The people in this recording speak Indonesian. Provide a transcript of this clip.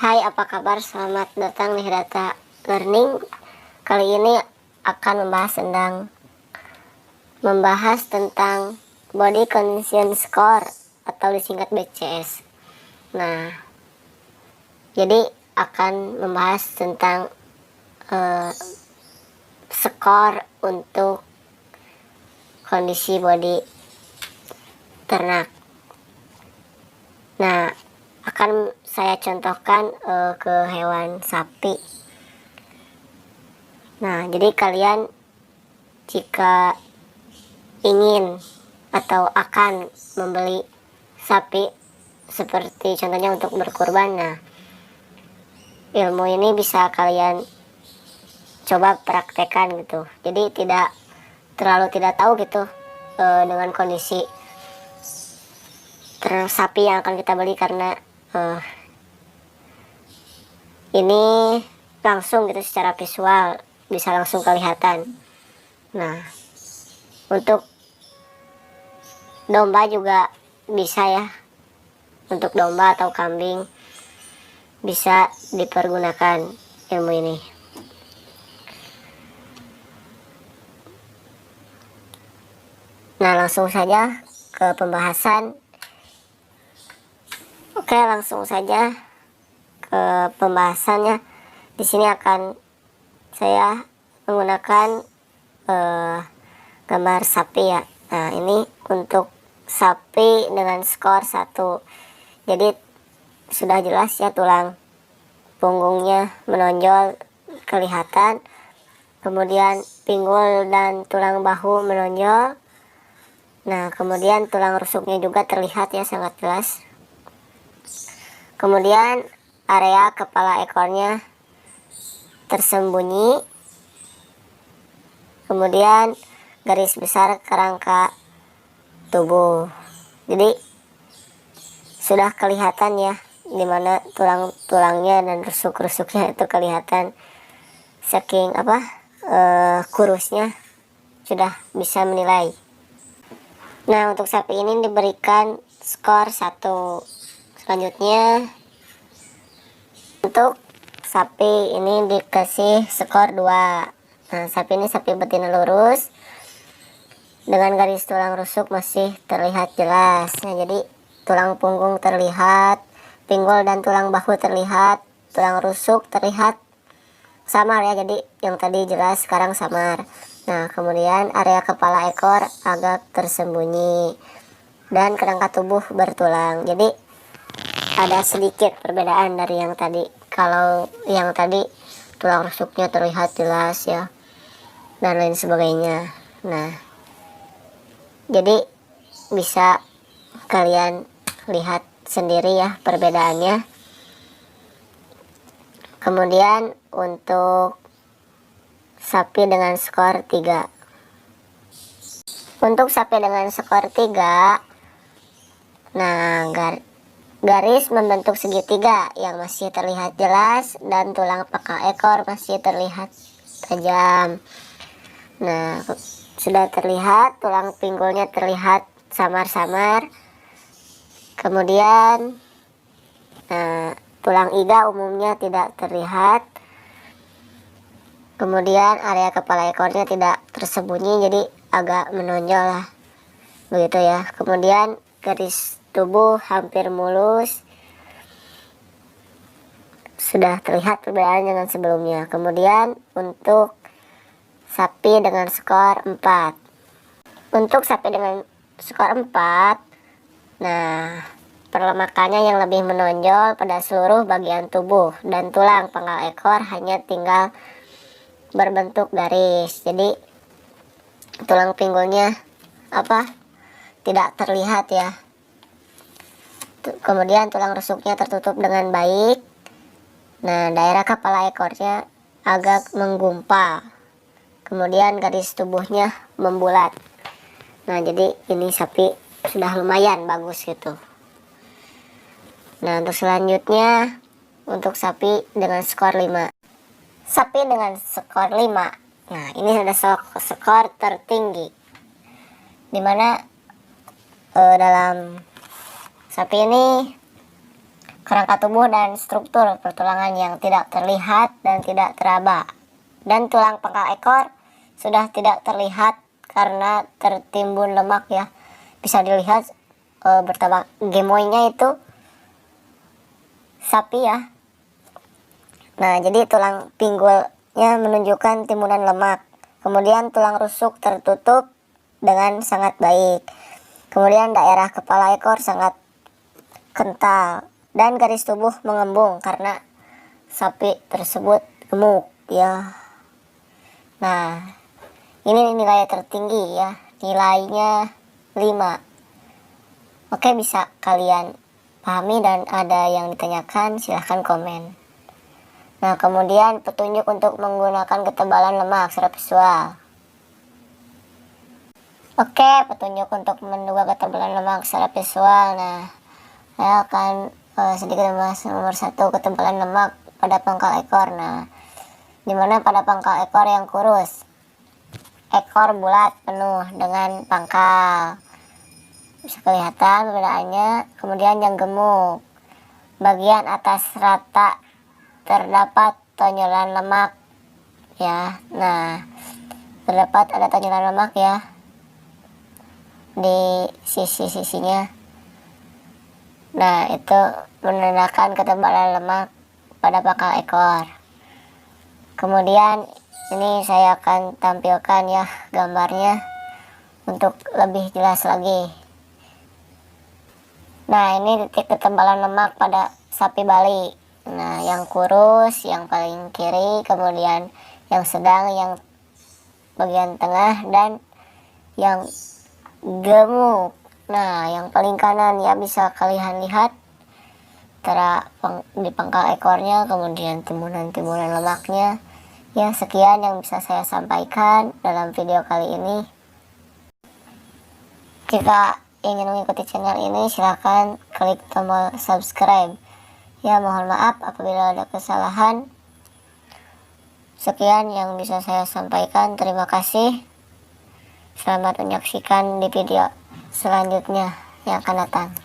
Hai, apa kabar? Selamat datang di Data Learning. Kali ini akan membahas tentang Body Condition Score atau disingkat BCS. Nah, jadi akan membahas tentang skor untuk kondisi body ternak. Nah, akan saya contohkan ke hewan sapi. Nah, jadi kalian jika ingin atau akan membeli sapi seperti contohnya untuk berkurban, nah ilmu ini bisa kalian coba praktekkan gitu. Jadi tidak tahu gitu dengan kondisi sapi yang akan kita beli, karena ini langsung gitu secara visual bisa langsung kelihatan. Nah, untuk domba juga bisa ya, untuk domba atau kambing bisa dipergunakan ilmu ini. Nah, langsung saja ke pembahasan. Oke, langsung saja ke pembahasannya. Di sini akan saya menggunakan gambar sapi ya. Nah, ini untuk sapi dengan skor 1. Jadi sudah jelas ya, tulang punggungnya menonjol kelihatan, kemudian pinggul dan tulang bahu menonjol. Nah, kemudian tulang rusuknya juga terlihat ya, sangat jelas. Kemudian area kepala ekornya tersembunyi. Kemudian garis besar kerangka tubuh. Jadi sudah kelihatan ya, dimana tulang-tulangnya dan rusuk-rusuknya itu kelihatan, saking kurusnya sudah bisa menilai. Nah, untuk sapi ini diberikan skor 1. Selanjutnya untuk sapi ini dikasih skor 2. Nah, sapi ini sapi betina lurus dengan garis tulang rusuk masih terlihat jelas. Nah, jadi tulang punggung terlihat, pinggul dan tulang bahu terlihat, tulang rusuk terlihat samar ya, jadi yang tadi jelas sekarang samar. Nah, kemudian area kepala ekor agak tersembunyi dan kerangka tubuh bertulang. Jadi ada sedikit perbedaan dari yang tadi. Kalau yang tadi tulang rusuknya terlihat jelas ya, dan lain sebagainya. Nah, jadi bisa kalian lihat sendiri ya perbedaannya. Kemudian untuk sapi dengan skor 3. Untuk sapi dengan skor 3, nah garis membentuk segitiga yang masih terlihat jelas dan tulang peka ekor masih terlihat tajam. Nah, sudah terlihat tulang pinggulnya terlihat samar-samar. Kemudian tulang iga umumnya tidak terlihat. Kemudian area kepala ekornya tidak tersembunyi, jadi agak menonjol lah, begitu ya. Kemudian garis tubuh hampir mulus, sudah terlihat perbedaan dengan sebelumnya. Kemudian untuk sapi dengan skor 4. Untuk sapi dengan skor 4, nah perlemakannya yang lebih menonjol pada seluruh bagian tubuh dan tulang pangkal ekor hanya tinggal berbentuk garis. Jadi tulang pinggulnya tidak terlihat ya. Kemudian tulang rusuknya tertutup dengan baik. Nah, daerah kepala ekornya agak menggumpal. Kemudian garis tubuhnya membulat. Nah, jadi ini sapi sudah lumayan bagus gitu. Nah, untuk selanjutnya untuk sapi dengan skor 5. Sapi dengan skor 5. Nah, ini ada skor tertinggi, dimana dalam sapi ini kerangka tubuh dan struktur pertulangan yang tidak terlihat dan tidak teraba. Dan tulang pangkal ekor sudah tidak terlihat karena tertimbun lemak ya. Bisa dilihat bertambah gemoynya itu sapi ya. Nah, jadi tulang pinggulnya menunjukkan timbunan lemak. Kemudian tulang rusuk tertutup dengan sangat baik. Kemudian daerah kepala ekor sangat kental dan garis tubuh mengembung karena sapi tersebut gemuk ya. Nah, ini nilai tertinggi ya, nilainya 5. Oke, bisa kalian pahami dan ada yang ditanyakan silahkan komen. Nah, kemudian petunjuk untuk menggunakan ketebalan lemak secara visual. Oke, petunjuk untuk menduga ketebalan lemak secara visual. Nah, saya akan sedikit membahas nomor 1, ketebalan lemak pada pangkal ekor. Nah, dimana pada pangkal ekor yang kurus, ekor bulat penuh dengan pangkal, bisa kelihatan perbedaannya. Kemudian yang gemuk, bagian atas rata terdapat tonjolan lemak ya. Nah, terdapat ada tonjolan lemak ya di sisi-sisinya. Nah, itu menandakan ketebalan lemak pada pangkal ekor. Kemudian ini saya akan tampilkan ya gambarnya untuk lebih jelas lagi. Nah, ini titik ketebalan lemak pada sapi Bali. Nah, yang kurus yang paling kiri, kemudian yang sedang yang bagian tengah, dan yang gemuk. Nah, yang paling kanan ya, bisa kalian lihat di pangkal ekornya, kemudian timbunan-timbunan lemaknya. Ya, sekian yang bisa saya sampaikan dalam video kali ini. Jika ingin mengikuti channel ini, silahkan klik tombol subscribe. Ya, mohon maaf apabila ada kesalahan. Sekian yang bisa saya sampaikan. Terima kasih. Selamat menyaksikan di video selanjutnya yang akan datang.